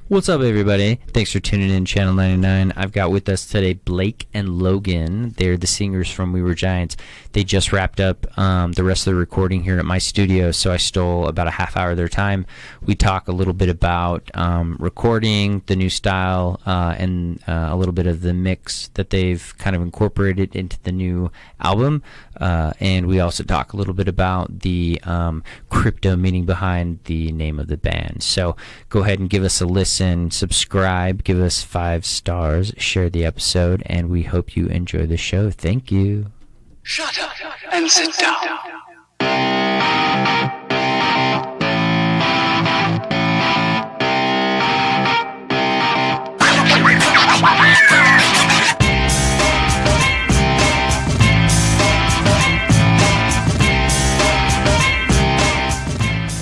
What's up, everybody? Thanks for tuning in, Channel 99. I've got with us today Blake and Logan. They're the singers from We Were Giants. They just wrapped up the rest of the recording here at my studio, so I stole about a half hour of their time. We talk a little bit about recording, the new style, and a little bit of the mix that they've kind of incorporated into the new album. And we also talk a little bit about the crypto meaning behind the name of the band. So go ahead and give us a listen, subscribe, give us 5 stars, share the episode, and we hope you enjoy the show. Thank you. Shut up and sit down.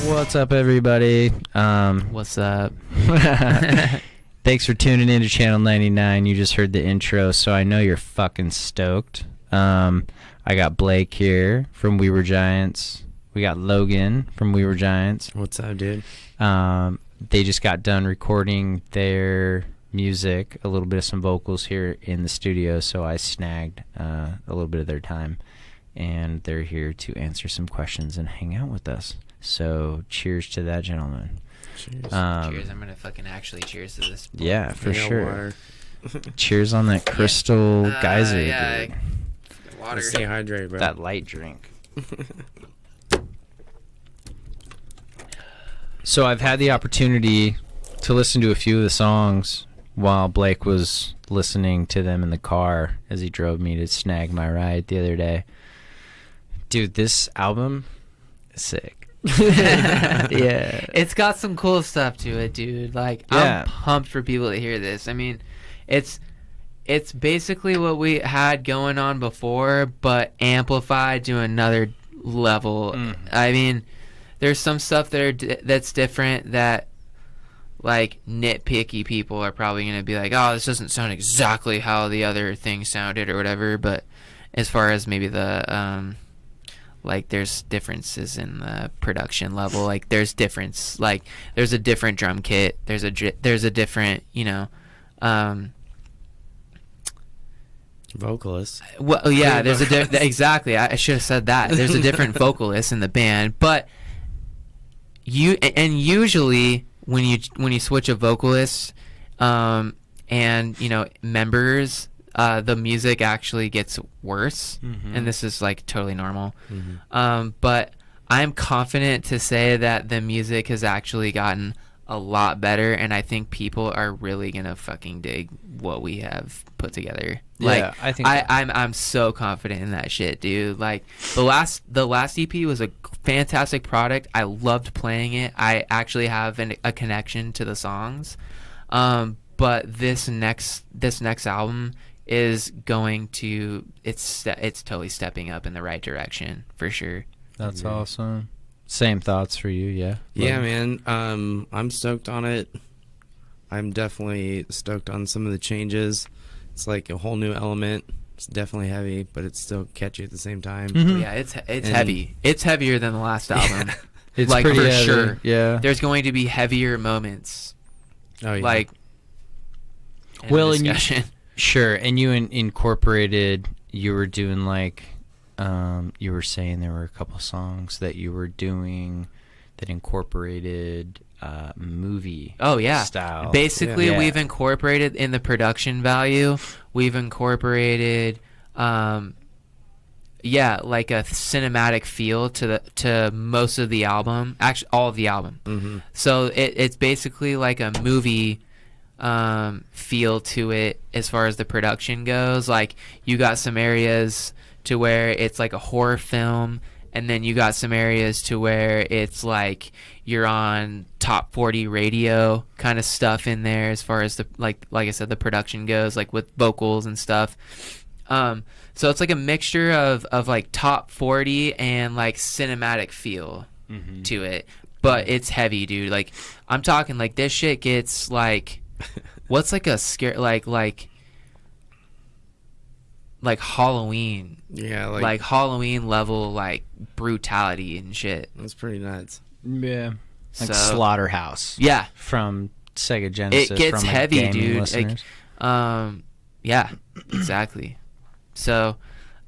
What's up, everybody? What's up? Thanks for tuning in to Channel 99. You just heard the intro, so I know you're fucking stoked. I got Blake here from We Were Giants. We got Logan from We Were Giants. What's up, dude? They just got done recording their music, a little bit of some vocals here in the studio, so I snagged a little bit of their time, and they're here to answer some questions and hang out with us. So cheers to that, gentlemen. Cheers. Cheers. I'm gonna fucking actually cheers to this. Yeah, for sure. Water. Cheers on that crystal geyser, yeah, dude. Water. Stay hydrated, bro. That light drink. So I've had the opportunity to listen to a few of the songs while Blake was listening to them in the car as he drove me to Snag my ride the other day. Dude, this album is sick. Yeah. It's got some cool stuff to it, dude. Like, Yeah. I'm pumped for people to hear this. I mean, it's basically what we had going on before, but amplified to another level. I mean, there's some stuff that's different that, like, nitpicky people are probably going to be like, oh, this doesn't sound exactly how the other thing sounded or whatever. But as far as maybe the, like, there's differences in the production level. Like, there's difference. Like, there's a different drum kit. There's a different, you know, vocalist. well, yeah, there's a exactly. I should have said that. There's a different vocalist in the band, but usually when you switch a vocalist, and you know, members, the music actually gets worse, and this is like totally normal. But I'm confident to say that the music has actually gotten a lot better, and I think people are really gonna fucking dig what we have put together. Like, Yeah, I think I'm so confident in that shit, dude. Like, the last EP was a fantastic product. I loved playing it. I actually have a connection to the songs. But this next album is going to it's totally stepping up in the right direction for sure. That's awesome. Same thoughts for you, yeah? Yeah, man. I'm stoked on it. I'm definitely stoked on some of the changes. It's like a whole new element. It's definitely heavy, but it's still catchy at the same time. Yeah, it's heavy. It's heavier than the last album. It's like, pretty for heavy, sure. Yeah. There's going to be heavier moments. Oh, yeah. Like, Well, and discussion. Sure, and you incorporated, you were doing like, you were saying there were a couple songs that you were doing that incorporated movie style. Basically, Yeah. we've incorporated in the production value, we've incorporated like a cinematic feel to most of the album, actually all of the album. So it's basically like a movie feel to it as far as the production goes. Like, you got some areas to where it's like a horror film, and then you got some areas to where it's like you're on top 40 radio kind of stuff in there as far as the like I said, the production goes, like with vocals and stuff. So it's like a mixture of like top 40 and like cinematic feel to it, but it's heavy, dude. Like, I'm talking like this shit gets like what's like a scare like Halloween. Yeah, like Halloween level, like, brutality and shit. That's pretty nuts. Yeah. Like So- Slaughterhouse. Yeah. From Sega Genesis. It gets from, like, heavy, gaming dude. listeners. Yeah, exactly. So,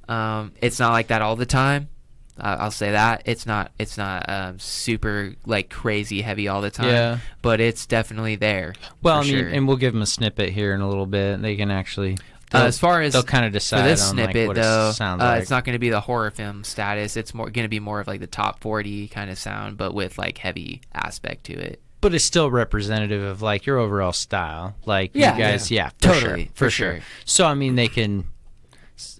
it's not like that all the time. I'll say that it's not super like crazy heavy all the time. Yeah. But it's definitely there. Well, for I mean, sure. and we'll give them a snippet here in a little bit. They can actually. As far as they'll kind of for decide this on snippet, like, what though, it sounds like. it's not going to be the horror film status. It's more going to be more of like the top 40 kind of sound, but with like heavy aspect to it. But it's still representative of like your overall style. Like Yeah. you guys, yeah, Totally, for for sure. sure. So I mean, they can.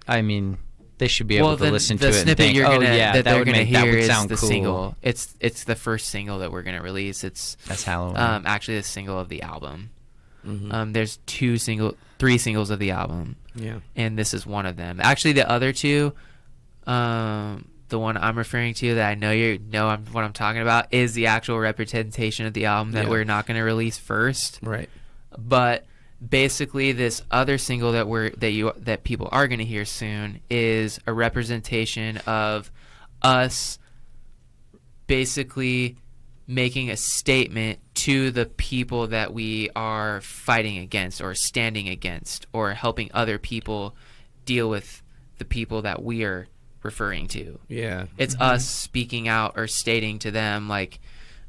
I mean, they should be able to listen to the it and snippet think, you're oh gonna, yeah, that they're would gonna make, that hear would is sound the cool. single. It's the first single that we're gonna release. That's Halloween. Actually the single of the album. Mm-hmm. There's three singles of the album. Yeah. And this is one of them. Actually, the other two, the one I'm referring to that I know what I'm talking about is the actual representation of the album that we're not going to release first. Right. But basically, this other single that people are going to hear soon is a representation of us basically making a statement to the people that we are fighting against or standing against or helping other people deal with the people that we are referring to. Yeah. It's us speaking out or stating to them like,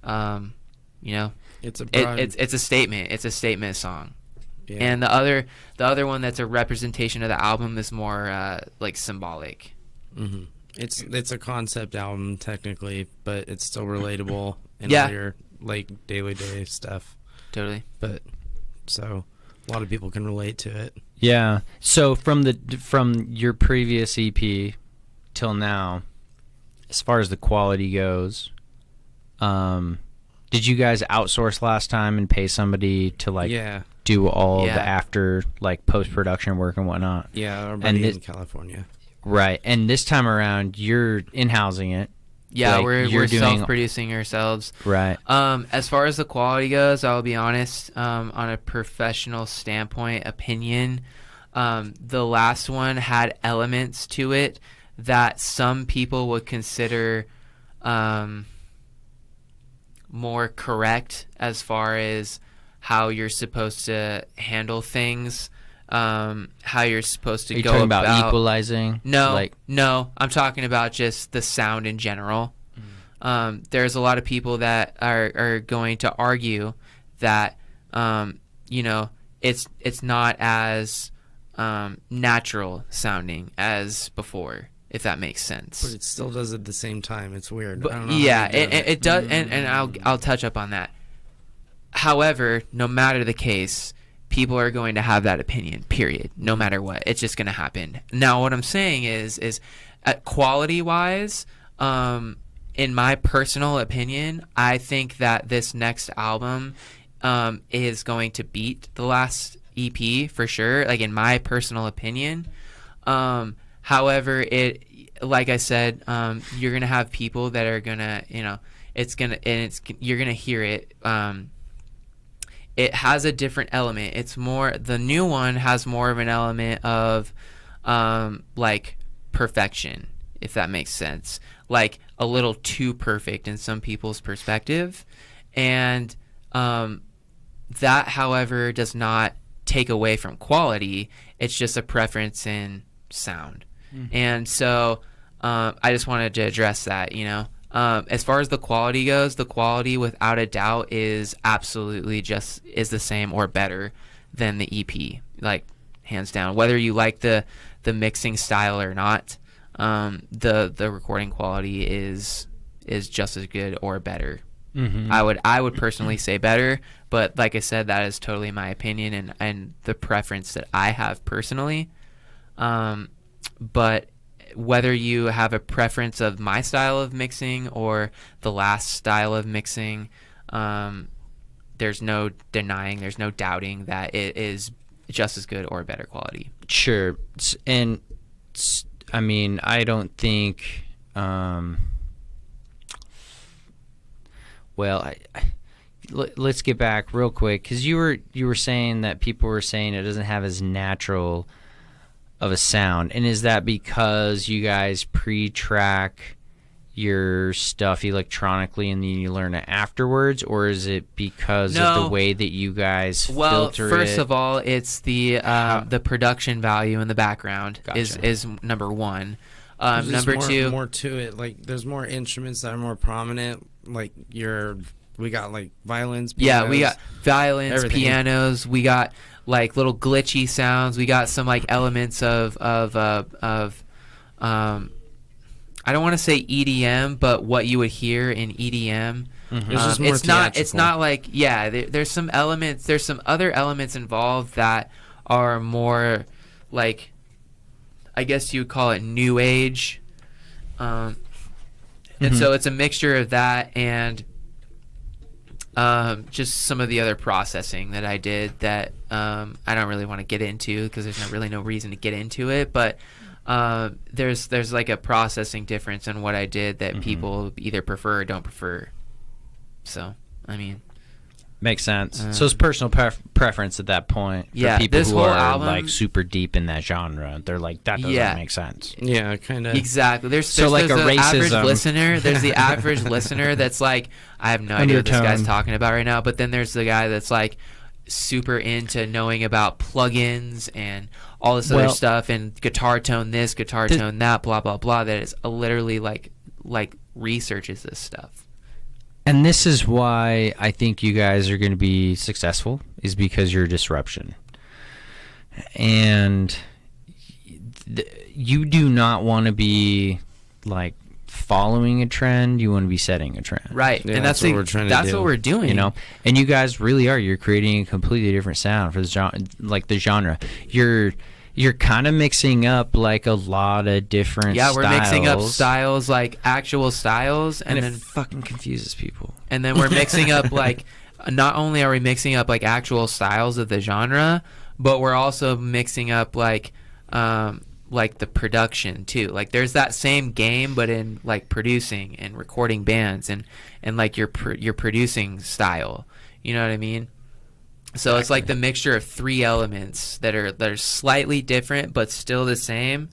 It's a broad, it's a statement. It's a statement song. yeah. And the other one that's a representation of the album is more like symbolic. Mm-hmm. It's a concept album technically, but it's still relatable in Yeah. all your like daily day stuff. Totally. But so a lot of people can relate to it. Yeah. So from your previous EP till now, as far as the quality goes, did you guys outsource last time and pay somebody to like do all Yeah. the after like post production work and whatnot? Yeah, our buddy this- in California. Right. And this time around, you're in-housing it. Yeah, Like, we're you're doing- self-producing ourselves. Right. As far as the quality goes, I'll be honest, on a professional standpoint, opinion, the last one had elements to it that some people would consider more correct as far as how you're supposed to handle things, how you're supposed to Are you go talking about equalizing? No, no, I'm talking about just the sound in general. There's a lot of people that are going to argue that it's not as natural sounding as before, if that makes sense. But it still does at the same time. It's weird. I don't But know yeah, how they do it does, and I'll touch up on that. However, no matter the case, people are going to have that opinion. Period. No matter what, it's just going to happen. Now, what I'm saying is quality wise, in my personal opinion, I think that this next album is going to beat the last EP for sure. Like in my personal opinion. However, like I said, you're gonna have people that are gonna, you're gonna hear it. It has a different element. The new one has more of an element of, like perfection, if that makes sense. Like a little too perfect in some people's perspective, and that, however, does not take away from quality. It's just a preference in sound. And so I just wanted to address that. As far as the quality goes, the quality without a doubt is absolutely is the same or better than the EP, like hands down. Whether you like the mixing style or not, the recording quality is just as good or better. Mm-hmm. I would personally say better, but like I said, that is totally my opinion and the preference that I have personally. But whether you have a preference of my style of mixing or the last style of mixing, there's no denying, there's no doubting that it is just as good or better quality. Sure. And I mean, I don't think let's get back real quick, because you were saying that people were saying it doesn't have as natural of a sound, and is that because you guys pre-track your stuff electronically and then you learn it afterwards, or is it because of the way that you guys filter it? Well, first of all, it's the production value in the background is number one. Number two, more to it. Like there's more instruments that are more prominent. Like we got like violins. Pianos, yeah, we got violins, everything. pianos. We got like little glitchy sounds. We got some like elements of I don't want to say EDM, but what you would hear in EDM. Mm-hmm. It's not like there's some elements. There's some other elements involved that are more like, I guess you would call it new age. And so it's a mixture of that and just some of the other processing that I did that I don't really want to get into because there's really no reason to get into it, but there's like a processing difference in what I did that people either prefer or don't prefer. So, I mean, makes sense. So it's personal preference at that point. For people this who whole are album, like super deep in that genre, they're like, that doesn't make sense. Yeah, kind of. Exactly. There's like there's a the racism. average listener. There's the average listener that's like, I have no idea what this guy's talking about right now. But then there's the guy that's like super into knowing about plugins and all this other stuff and guitar tone this, guitar tone that, blah blah blah. That is literally like researches this stuff. And this is why I think you guys are going to be successful, is because you're a disruption. And you do not want to be like following a trend. You want to be setting a trend. Right. Yeah, and that's what we're trying to do. That's what we're doing. You know, and you guys really are. You're creating a completely different sound for the genre, like the genre. You're kind of mixing up like a lot of different styles. We're mixing up styles, like actual styles, and then it fucking confuses people. And then we're mixing up like, not only are we mixing up like actual styles of the genre, but we're also mixing up like the production too. Like there's that same game, but in like producing and recording bands and like your producing style. You know what I mean? So it's like the mixture of three elements that are slightly different but still the same.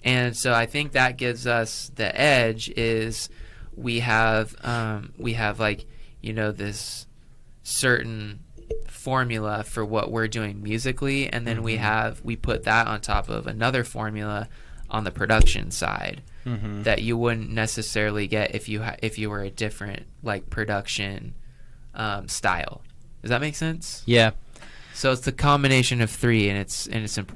And so I think that gives us the edge is we have like, you know, this certain formula for what we're doing musically, and then we put that on top of another formula on the production side that you wouldn't necessarily get if you were a different like production style. Does that make sense? Yeah. So it's the combination of three, and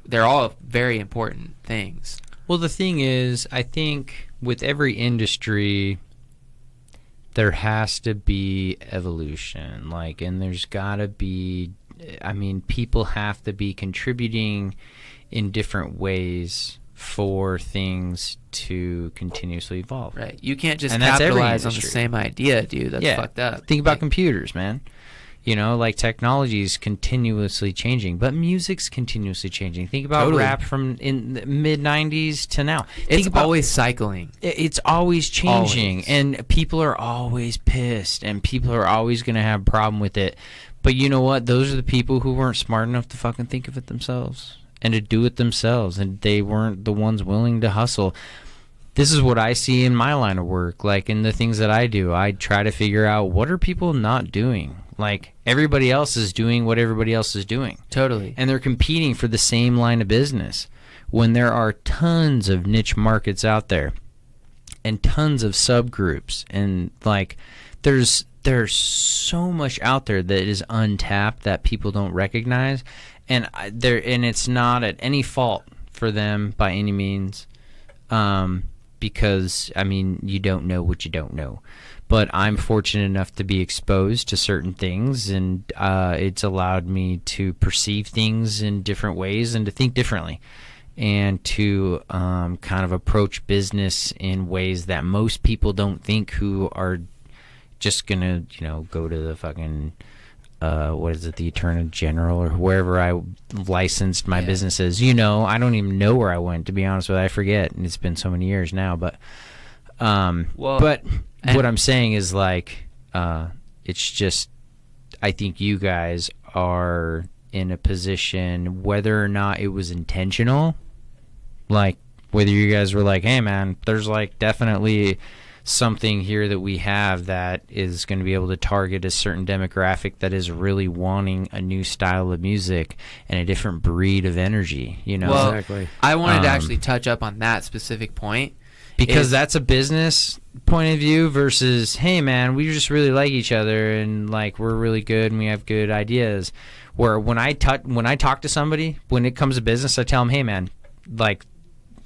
they're all very important things. Well, the thing is, I think with every industry, there has to be evolution. Like, and there's got to be, I mean, people have to be contributing in different ways for things to continuously evolve. Right. You can't just And that's every capitalize on the industry. same idea, dude. That's fucked up. Think about Like, computers, man. You know, like technology is continuously changing, but music's continuously changing. Think about rap from in the mid 90s to now. it's always cycling. It's always changing, Always. and people are always pissed, and people are always going to have a problem with it. But you know what? Those are the people who weren't smart enough to fucking think of it themselves and to do it themselves, and they weren't the ones willing to hustle. This is what I see in my line of work, like in the things that I do. I try to figure out what are people not doing. Like, everybody else is doing what everybody else is doing. Totally. And they're competing for the same line of business when there are tons of niche markets out there and tons of subgroups. And, like, there's so much out there that is untapped that people don't recognize. And it's not at any fault for them by any means. Because, I mean, you don't know what you don't know. But I'm fortunate enough to be exposed to certain things, and it's allowed me to perceive things in different ways and to think differently, and to kind of approach business in ways that most people don't think, who are just going to, you know, go to the fucking, the Attorney General or wherever I licensed my businesses. You know, I don't even know where I went, to be honest with you. I forget, and it's been so many years now, but... what I'm saying is, like, it's just, I think you guys are in a position, whether or not it was intentional, like, whether you guys were like, hey, man, there's, like, definitely something here that we have that is going to be able to target a certain demographic that is really wanting a new style of music and a different breed of energy, you know. Well, Exactly. I wanted to actually touch up on that specific point. Because that's a business point of view versus, hey man, we just really like each other and like we're really good and we have good ideas. Where when I talk to somebody, when it comes to business, I tell them, hey man, like,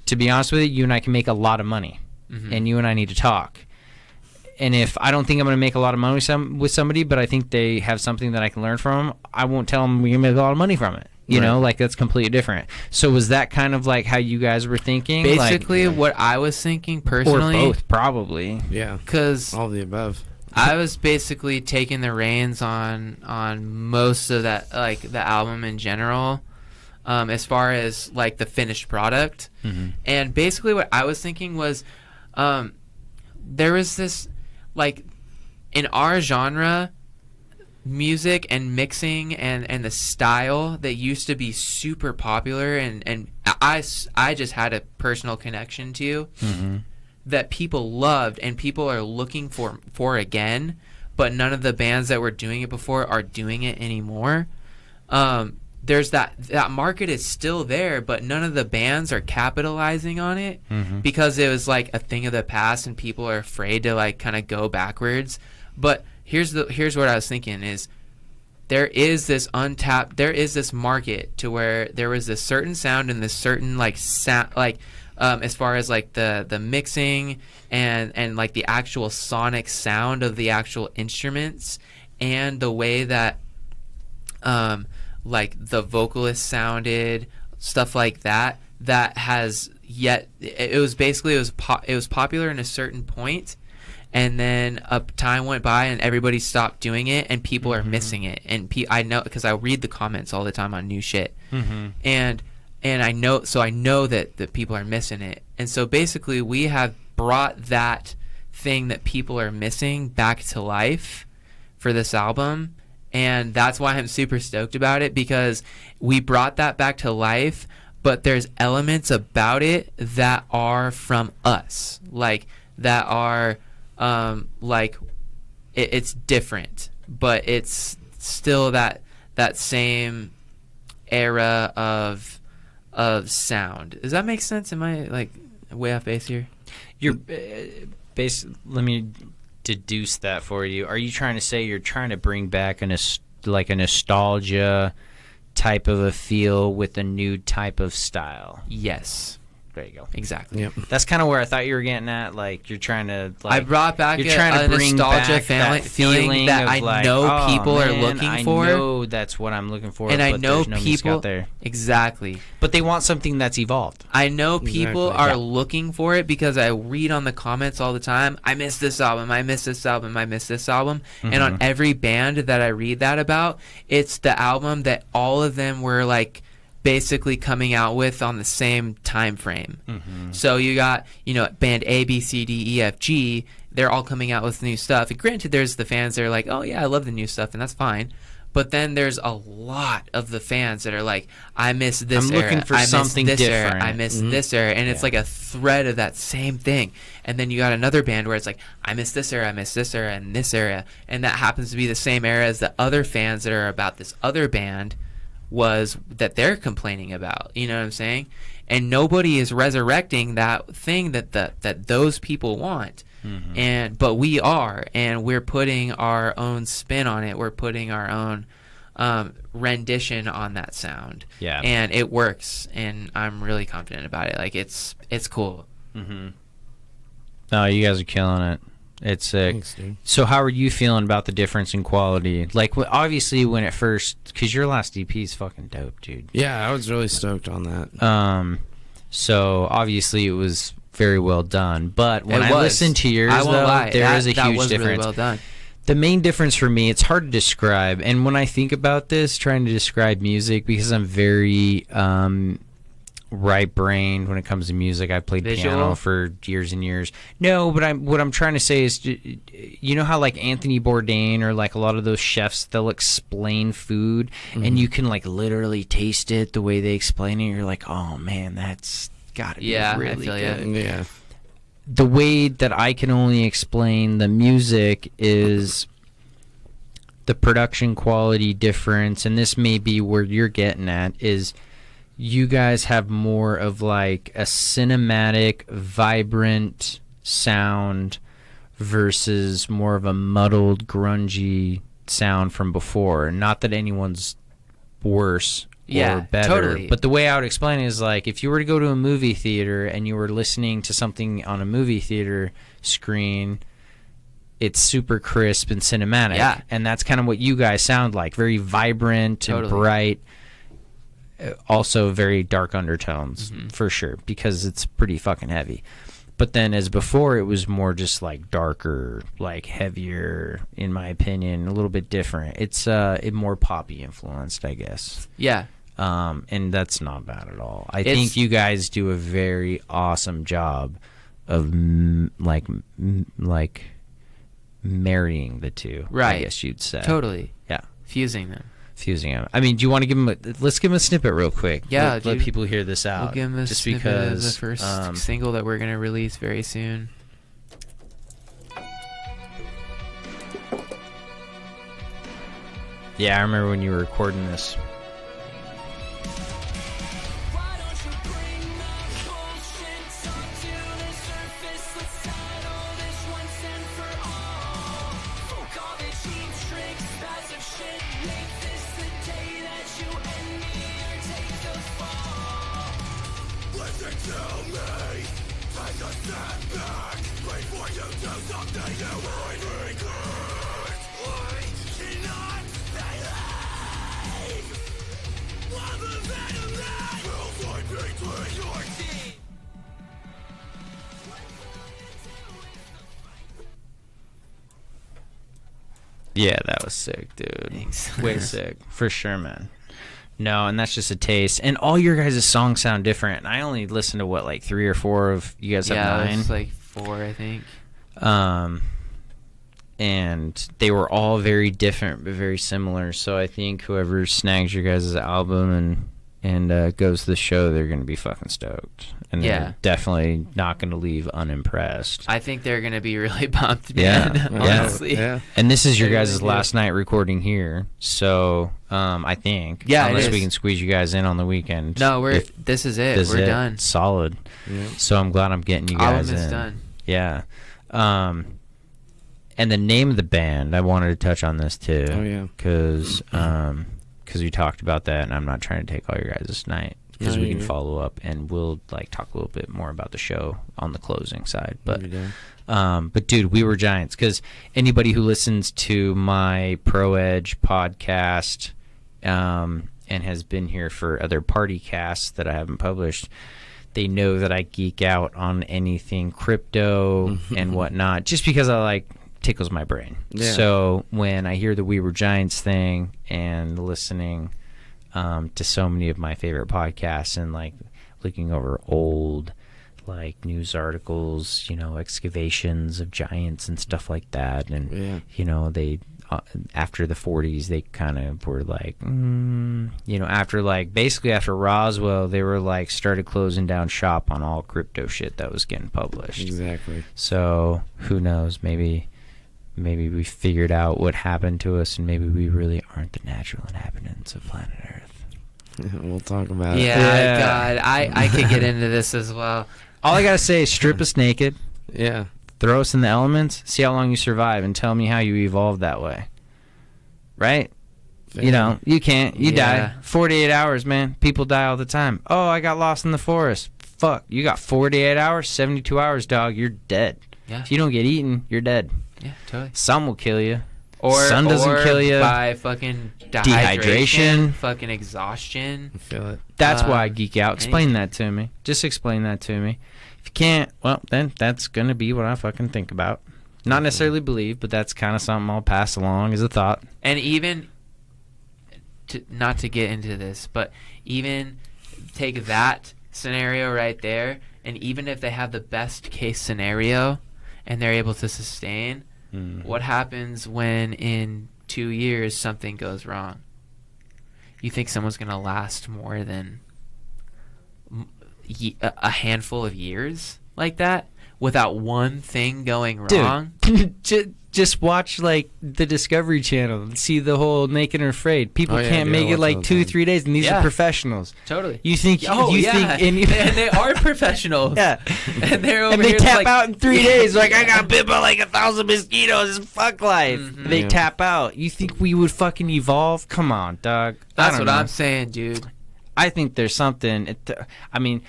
to be honest with you and I can make a lot of money, and you and I need to talk. And if I don't think I'm going to make a lot of money with somebody, but I think they have something that I can learn from them, I won't tell them we're going to make a lot of money from it. You know, like, that's completely different. So was that kind of like how you guys were thinking? Basically, like, what I was thinking personally, or both, probably. Yeah. because All of the above. I was basically taking the reins on most of that, like the album in general, as far as like the finished product. And basically, what I was thinking was, there was this, like, in our genre, music and mixing and the style that used to be super popular and I just had a personal connection to, that people loved and people are looking for again, but none of the bands that were doing it before are doing it anymore. There's that market is still there, but none of the bands are capitalizing on it because it was like a thing of the past and people are afraid to like kind of go backwards. But here's what I was thinking is, there is this market to where there was this certain sound and this certain like sound, like as far as like the mixing and like the actual sonic sound of the actual instruments and the way that like the vocalist sounded, stuff like that has yet, it was popular in a certain point, and then a time went by and everybody stopped doing it and people are missing it. And I know, because I read the comments all the time on new shit, and I know that people are missing it. And so basically we have brought that thing that people are missing back to life for this album, and that's why I'm super stoked about it, because we brought that back to life, but there's elements about it that are from us, like that are like it's different, but it's still that same era of sound. Does that make sense? Am I like way off base here? You're let me deduce that for you. Are you trying to say you're trying to bring back a nostalgia type of a feel with a new type of style? Yes. There you go. Exactly. Yep. That's kind of where I thought you were getting at. Like, you're trying to, like, I brought back you're trying to bring nostalgia back family that feeling that of I like, know oh, people are man, looking for. I know that's what I'm looking for, and I but know there's no music people out there. Exactly. But they want something that's evolved. I know people Exactly. are looking for it because I read on the comments all the time, I miss this album, I miss this album, I miss this album. And on every band that I read that about, it's the album that all of them were like basically coming out with on the same time frame. So you got, band A, B, C, D, E, F, G, they're all coming out with new stuff. And granted, there's the fans that are like, oh yeah, I love the new stuff, and that's fine. But then there's a lot of the fans that are like, I miss this era. I'm looking for I miss something this different. Era. I miss this era. And it's like a thread of that same thing. And then you got another band where it's like, I miss this era, I miss this era, and this era. And that happens to be the same era as the other fans that are about this other band was that they're complaining about. You know what I'm saying? And nobody is resurrecting that thing that those people want. But we are, and we're putting our own spin on it. We're putting our own rendition on that sound. Yeah. And it works, and I'm really confident about it. Like, it's cool. No, you guys are killing it. It's sick. Thanks, dude. So how are you feeling about the difference in quality? Like, obviously when it first, because your last EP is fucking dope, dude. Yeah, I was really stoked on that. So obviously it was very well done, but when I was. listen to yours, I won't though, lie. there is a that huge was difference. Really well done. The main difference for me, it's hard to describe, and when I think about this, trying to describe music, because I'm very right-brained when it comes to music. I played Visual? piano for years and years. No, but what I'm trying to say is, you know how like Anthony Bourdain or like a lot of those chefs, they'll explain food, and you can like literally taste it the way they explain it. You're like, oh man, that's gotta be really I feel good. ya. Yeah. the way that I can only explain the music is the production quality difference, and this may be where you're getting at, is you guys have more of like a cinematic, vibrant sound versus more of a muddled, grungy sound from before. Not that anyone's worse or better, totally. but the way I would explain it is like if you were to go to a movie theater and you were listening to something on a movie theater screen, it's super crisp and cinematic. Yeah. And that's kind of what you guys sound like. Very vibrant and bright. Also very dark undertones, for sure, because it's pretty fucking heavy. But then as before, it was more just like darker, like heavier, in my opinion, a little bit different. It's more poppy influenced, I guess. Yeah. And that's not bad at all. I think you guys do a very awesome job of like marrying the two. Right. I guess you'd say. Totally. Yeah. Fusing them. I mean, do you want to give them let's give them a snippet real quick. Yeah, let people hear this out. We'll give them a just snippet because of the first single that we're going to release very soon. Yeah, I remember when you were recording this. Yeah, that was sick, dude. Thanks. Way sick. For sure, man. No, and that's just a taste. And all your guys' songs sound different. I only listened to, what, like 3 or 4 of... You guys have 9? Yeah, it's like 4, I think. And they were all very different, but very similar. So I think whoever snags your guys' album and goes to the show, they're going to be fucking stoked. And they're definitely not going to leave unimpressed. I think they're going to be really pumped, man, honestly. Yeah. And this is your guys' last night recording here, so I think. Yeah, unless we can squeeze you guys in on the weekend. No, this is it. We're done. Solid. Yeah. So I'm glad I'm getting you guys Album in. is done. Yeah. And the name of the band, I wanted to touch on this too. Oh, yeah. Because we talked about that, and I'm not trying to take all your guys' night. Because we can follow up, and we'll like talk a little bit more about the show on the closing side. But dude, We Were Giants. Because anybody who listens to my Pro Edge podcast and has been here for other party casts that I haven't published, they know that I geek out on anything crypto and whatnot, just because I like tickles my brain. Yeah. So when I hear the We Were Giants thing and listening to so many of my favorite podcasts and like looking over old like news articles, excavations of giants and stuff like that, and they after the 40s they kind of were like after Roswell they were like started closing down shop on all crypto shit that was getting published. Exactly. So who knows, maybe we figured out what happened to us, and maybe we really aren't the natural inhabitants of planet Earth. We'll talk about it. Yeah, God, I could get into this as well. All I gotta say is strip us naked. Yeah. Throw us in the elements, see how long you survive, and tell me how you evolved that way. Right? Fair. You can't. You die. 48 hours, man. People die all the time. Oh, I got lost in the forest. Fuck. You got 48 hours, 72 hours, dog. You're dead. Yeah. If you don't get eaten, you're dead. Yeah, totally. Sun will kill you. Or sun doesn't kill you. By fucking dehydration, fucking exhaustion. I feel it. That's why I geek out. Explain that to me. Just explain that to me. If you can't, well, then that's going to be what I fucking think about. Not necessarily believe, but that's kind of something I'll pass along as a thought. And even, not to get into this, but even take that scenario right there, and even if they have the best case scenario and they're able to sustain, what happens when in 2 years something goes wrong? You think someone's going to last more than a handful of years like that? without one thing going Dude, wrong. just watch like the Discovery Channel and see the whole Naked and Afraid. People can't dude, make I it watch like all the 2-3 days, and these Yeah. are professionals. Totally. You think? Oh, you yeah. think? And they are professionals. Yeah. And they're over And they here tap like, out in 3 days. Like, I got bit by like 1,000 mosquitoes. Fuck life. Mhm. They Yeah. tap out. You think we would fucking evolve? Come on, dog. That's what I'm saying, dude. I think there's something. I mean,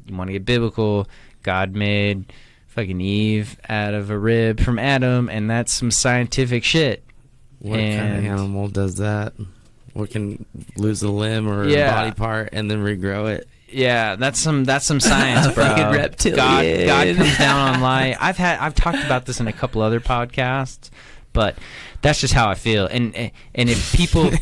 you want to get biblical. God made fucking Eve out of a rib from Adam, and that's some scientific shit. What kind of animal does that? What can lose a limb or Yeah. a body part and then regrow it? Yeah, that's some science, bro. Fucking reptilian. God comes down on light. I've talked about this in a couple other podcasts, but that's just how I feel. And if people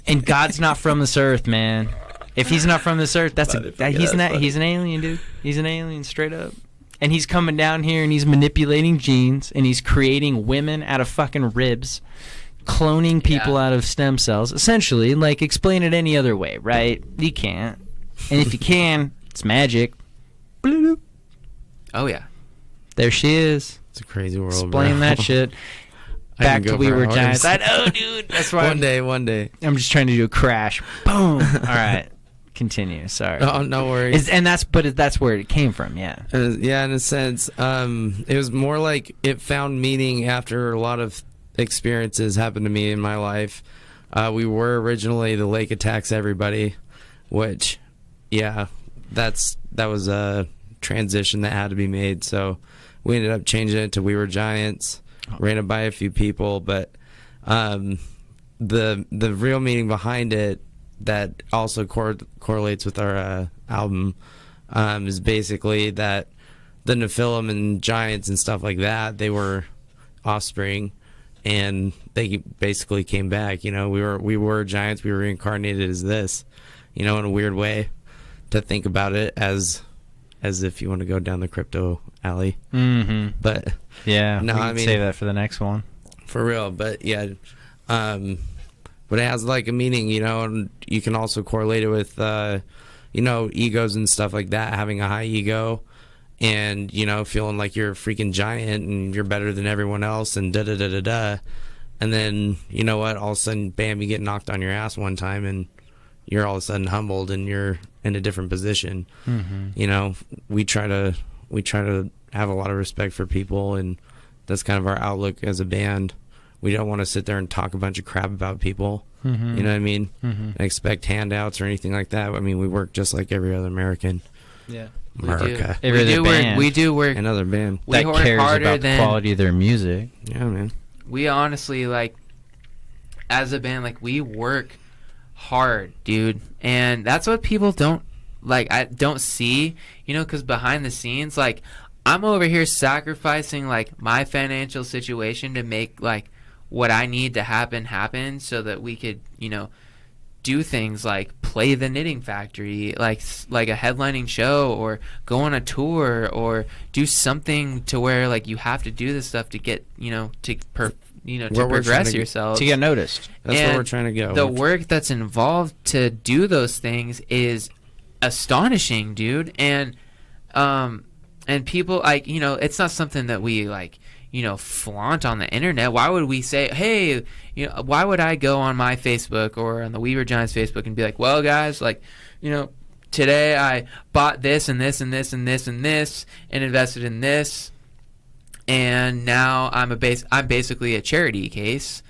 and God's not from this earth, man. If he's not from this earth, he's an alien, dude. He's an alien straight up. And he's coming down here and he's manipulating genes and he's creating women out of fucking ribs, cloning people out of stem cells. Essentially, like, explain it any other way, right? You can't. And if you can, it's magic. Bloop. Oh yeah. There she is. It's a crazy world. Explain bro. that shit. I Back can to go We for Were hours. Giants. I know, dude. That's why One day. I'm just trying to do a crash. Boom. All right. Continue. Sorry. Oh, no worries. That's where it came from. Yeah. Yeah, in a sense, it was more like it found meaning after a lot of experiences happened to me in my life. We were originally the Lake Attacks Everybody, which, yeah, that was a transition that had to be made. So we ended up changing it to We Were Giants. Ran it by a few people, but the real meaning behind it that also correlates with our album is basically that the Nephilim and giants and stuff like that, they were offspring, and they basically came back. You know, we were giants. We were reincarnated as this, you know, in a weird way to think about it, as if you want to go down the crypto alley. Mm-hmm. But Yeah. no, we I can mean, save that for the next one. for real. But yeah, but it has like a meaning, you know, and you can also correlate it with, you know, egos and stuff like that, having a high ego and, you know, feeling like you're a freaking giant and you're better than everyone else and da-da-da-da-da. And then, you know what, all of a sudden, bam, you get knocked on your ass one time and you're all of a sudden humbled and you're in a different position. Mm-hmm. You know, we try to have a lot of respect for people, and that's kind of our outlook as a band. We don't want to sit there and talk a bunch of crap about people. Mm-hmm. You know what I mean? Mm-hmm. And expect handouts or anything like that. I mean, we work just like every other American. Yeah. America. Every other band. We do work. Another band. We that work cares harder about the than quality of their music. Yeah, man. we honestly, like, as a band, like, we work hard, dude, and that's what people don't don't see, you know, because behind the scenes, like, I'm over here sacrificing, like, my financial situation to make, like, what I need to happen so that we could, you know, do things like play the Knitting Factory, like a headlining show, or go on a tour, or do something to where, like, you have to do this stuff to get, you know, to progress yourself, To get noticed. That's And where we're trying to go. the work that's involved to do those things is astonishing, dude. And people, like, you know, it's not something that we, like, you know, flaunt on the internet. Why would we say, hey, you know, why would I go on my Facebook or on the We Were Giants Facebook and be like, well, guys, like, you know, today I bought this and this and this and this and this and invested in this, and now I'm basically a charity case.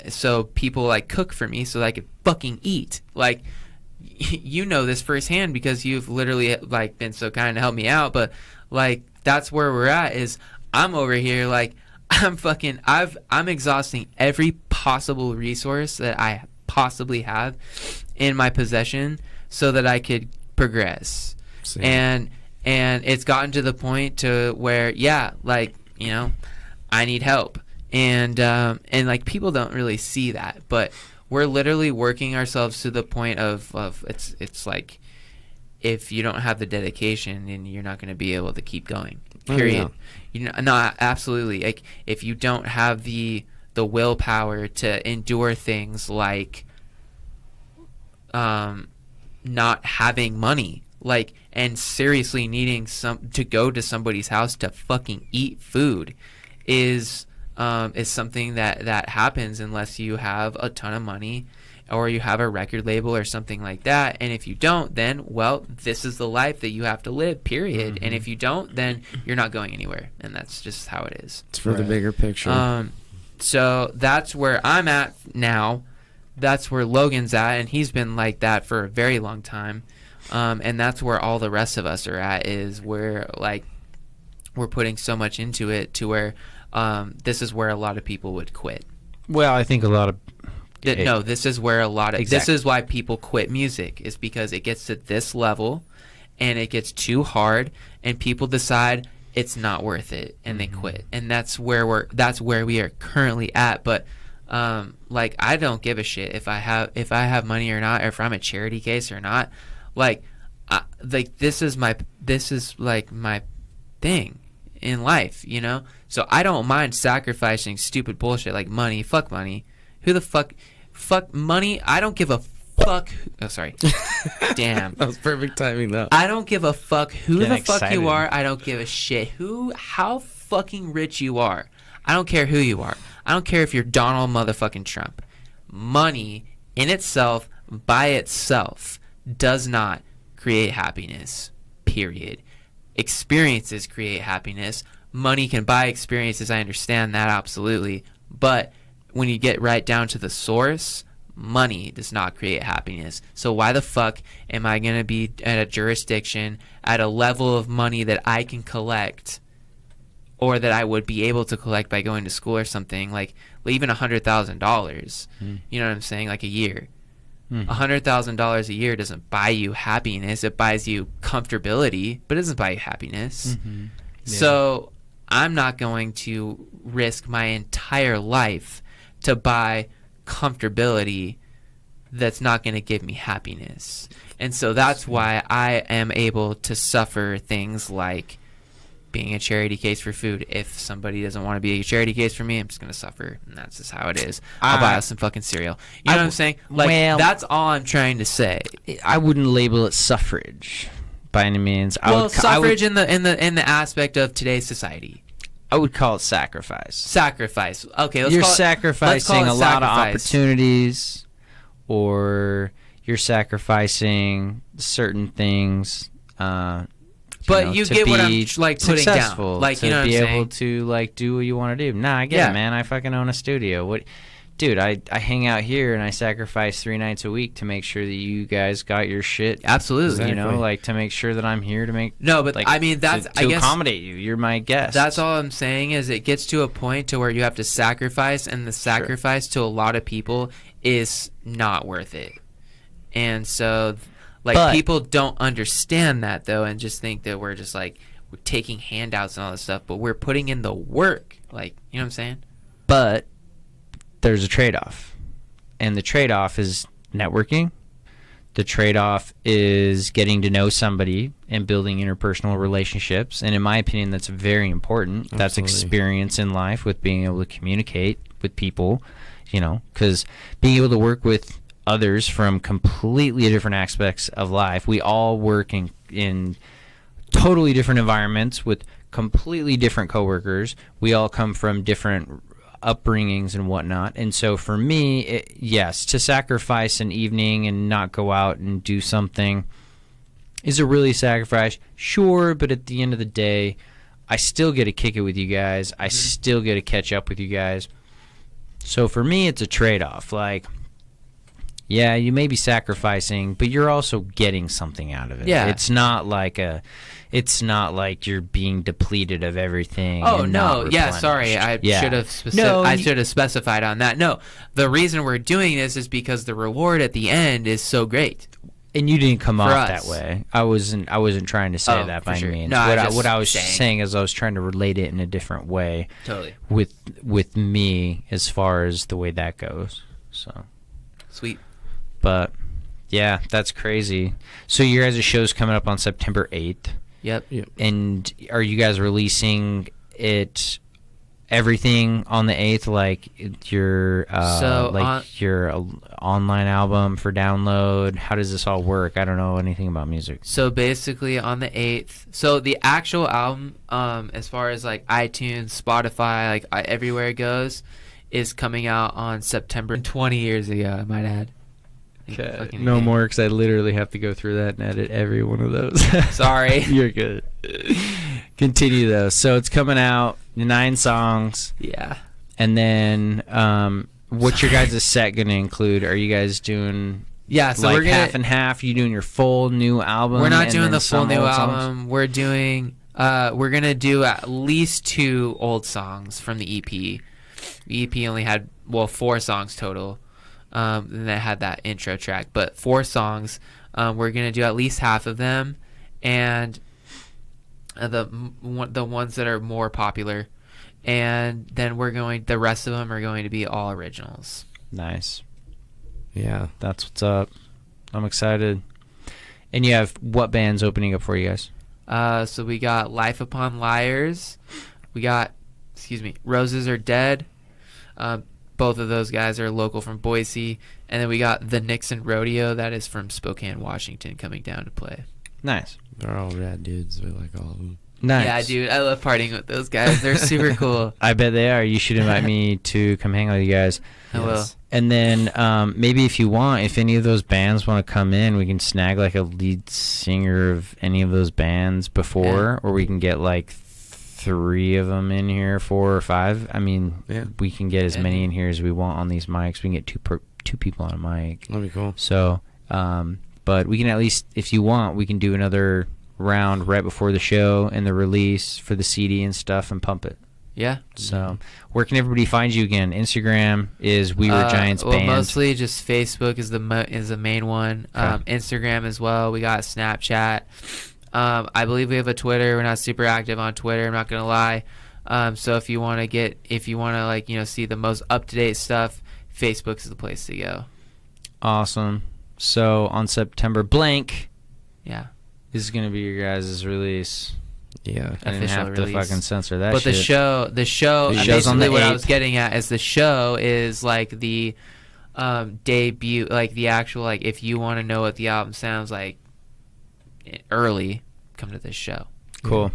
So people, like, cook for me so that I could fucking eat. Like, you know this firsthand because you've literally, like, been so kind to help me out. But, like, that's where we're at. Is I'm over here, like, I'm exhausting every possible resource that I possibly have in my possession so that I could progress. Same. And it's gotten to the point to where, yeah, like, you know, I need help. And like, people don't really see that, but we're literally working ourselves to the point of it's like, if you don't have the dedication, then you're not going to be able to keep going. Period. Oh, You know, no, absolutely. Like, if you don't have the willpower to endure things like not having money, like, and seriously needing to go to somebody's house to fucking eat food is something that happens unless you have a ton of money or you have a record label or something like that. And if you don't, then, well, this is the life that you have to live, period. Mm-hmm. And if you don't, then you're not going anywhere. And that's just how it is. It's for the bigger picture. So that's where I'm at now. That's where Logan's at, and he's been like that for a very long time. And that's where all the rest of us are at, is where, like, we're putting so much into it to where this is where a lot of people would quit. Well, I think a lot of... No, this is where a lot of... Exactly. This is why people quit music, is because it gets to this level, and it gets too hard, and people decide it's not worth it, and they quit. And that's where we are currently at. But like, I don't give a shit if I have money or not, or if I'm a charity case or not. Like this is my thing in life, you know? So I don't mind sacrificing stupid bullshit like money. Fuck money. Who the fuck money? I don't give a fuck. Oh, sorry. Damn. That was perfect timing, though. I don't give a fuck who Getting the fuck excited. you are. I don't give a shit how fucking rich you are. I don't care who you are. I don't care if you're Donald motherfucking Trump. Money in itself, by itself, does not create happiness, period. Experiences create happiness. Money can buy experiences, I understand that, absolutely. But when you get right down to the source, money does not create happiness. So why the fuck am I going to be at a jurisdiction at a level of money that I can collect, or that I would be able to collect by going to school or something, like even $100,000, you know what I'm saying, like a year. $100,000 a year doesn't buy you happiness. It buys you comfortability, but it doesn't buy you happiness. Yeah. So I'm not going to risk my entire life to buy comfortability that's not going to give me happiness. And so that's why I am able to suffer things like being a charity case for food. If somebody doesn't want to be a charity case for me, I'm just going to suffer, and that's just how it is. I'll buy us some fucking cereal. You know what I'm saying? Like, well, that's all I'm trying to say. I wouldn't label it suffrage by any means. Suffrage in the aspect of today's society. I would call it sacrifice. Sacrifice. Okay, You're sacrificing a lot of opportunities, or you're sacrificing certain things. But you get what I'm like putting down, like, you know what I'm saying, to be able to like do what you want to do. Nah, I get it, man. I fucking own a studio. What, dude? I hang out here and I sacrifice 3 nights a week to make sure that you guys got your shit. Absolutely, you know, like to make sure that I'm here to make. No, but like, I mean that's to accommodate you. You're my guest. That's all I'm saying, is it gets to a point to where you have to sacrifice, and the sacrifice to a lot of people is not worth it. And so, like, people don't understand that, though, and just think that we're just like we're taking handouts and all this stuff, but we're putting in the work. Like, you know what I'm saying? But there's a trade-off, and the trade-off is networking. The trade-off is getting to know somebody and building interpersonal relationships, and in my opinion, that's very important. Absolutely. That's experience in life with being able to communicate with people, you know, because being able to work with others from completely different aspects of life. We all work in totally different environments with completely different coworkers. We all come from different upbringings and whatnot. And so for me, yes, to sacrifice an evening and not go out and do something, is it really a sacrifice? Sure, but at the end of the day, I still get to kick it with you guys. I still get to catch up with you guys. So for me, it's a trade-off. Like, yeah, you may be sacrificing, but you're also getting something out of it. Yeah. It's not like you're being depleted of everything. Oh, and no. not Yeah, sorry. I should have specified on that. No, the reason we're doing this is because the reward at the end is so great. And you didn't come off us. that way. I wasn't trying to say that by any means. No, what I was saying is I was trying to relate it in a different way. Totally. With me as far as the way that goes. So sweet. But yeah, that's crazy. So your guys' show's coming up on September 8th. Yep. And are you guys releasing it everything on the 8th, like your your online album for download? How does this all work? I don't know anything about music. So basically on the 8th, so the actual album, as far as like iTunes, Spotify, like everywhere it goes, is coming out on September. 20 years ago, I might add. Okay. No more, because I literally have to go through that and edit every one of those. Sorry. You're good. Continue though. So it's coming out, 9 songs. Yeah. And then what's your guys' set going to include? Are you guys doing so like we're gonna, half and half? You doing your full new album? We're not doing the full some new old album. songs? We're doing we're going to do at least 2 old songs from the EP. The EP only had 4 songs total. And that had that intro track, but 4 songs. We're going to do at least half of them, and the ones that are more popular, and then the rest of them are going to be all originals. Nice. Yeah, that's what's up. I'm excited. And you have what bands opening up for you guys? So we got Life Upon Liars. We got, Roses Are Dead. Both of those guys are local from Boise. And then we got the Nixon Rodeo, that is from Spokane, Washington, coming down to play. Nice. They're all rad dudes. We like all of them. Nice. Yeah, dude, I love partying with those guys. They're super cool. I bet they are. You should invite me to come hang out with you guys. I will. And then maybe if you want, if any of those bands want to come in, we can snag like a lead singer of any of those bands before, or we can get like 3 of them in here, 4 or 5. I mean, we can get as many in here as we want on these mics. We can get 2 people on a mic. That'd be cool. So, but we can at least, if you want, we can do another round right before the show and the release for the CD and stuff and pump it. Yeah. So, where can everybody find you again? Instagram is We Were Giants Band. Mostly just Facebook is the main one. Okay. Instagram as well. We got Snapchat. I believe we have a Twitter. We're not super active on Twitter, I'm not gonna lie. So if you want to see the most up-to-date stuff, Facebook is the place to go. Awesome. So on September blank, this is gonna be your guys' release. Yeah, I didn't have to fucking censor that. But shit. the show. show's on the what I 8th. was getting at is the show is like the debut, like the actual, like if you want to know what the album sounds like early, come to this show. Cool.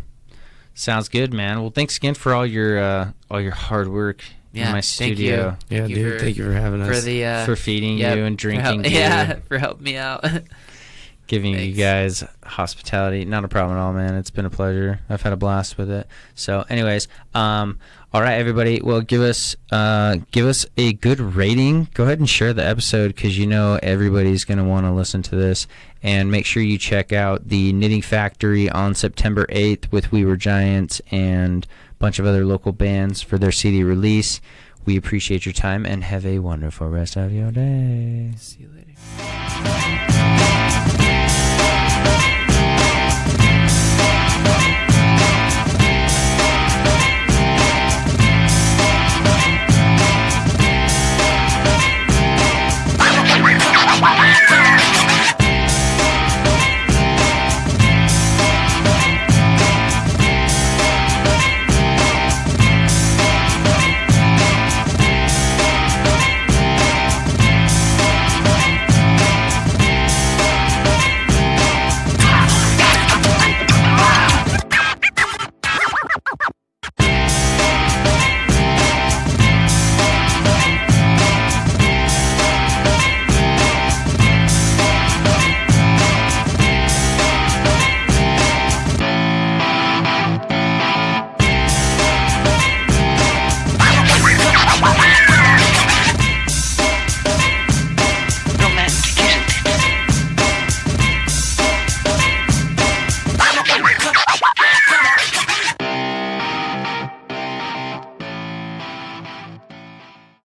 Sounds good, man. Well, thanks again for all your hard work in my studio. Thank you. Thank you for having us. For feeding you and drinking for helping me out. Giving you guys hospitality. Not a problem at all, man. It's been a pleasure. I've had a blast with it. So anyways, all right, everybody. Well, give us a good rating. Go ahead and share the episode, because everybody's going to want to listen to this. And make sure you check out the Knitting Factory on September 8th with We Were Giants and a bunch of other local bands for their CD release. We appreciate your time and have a wonderful rest of your day. See you later.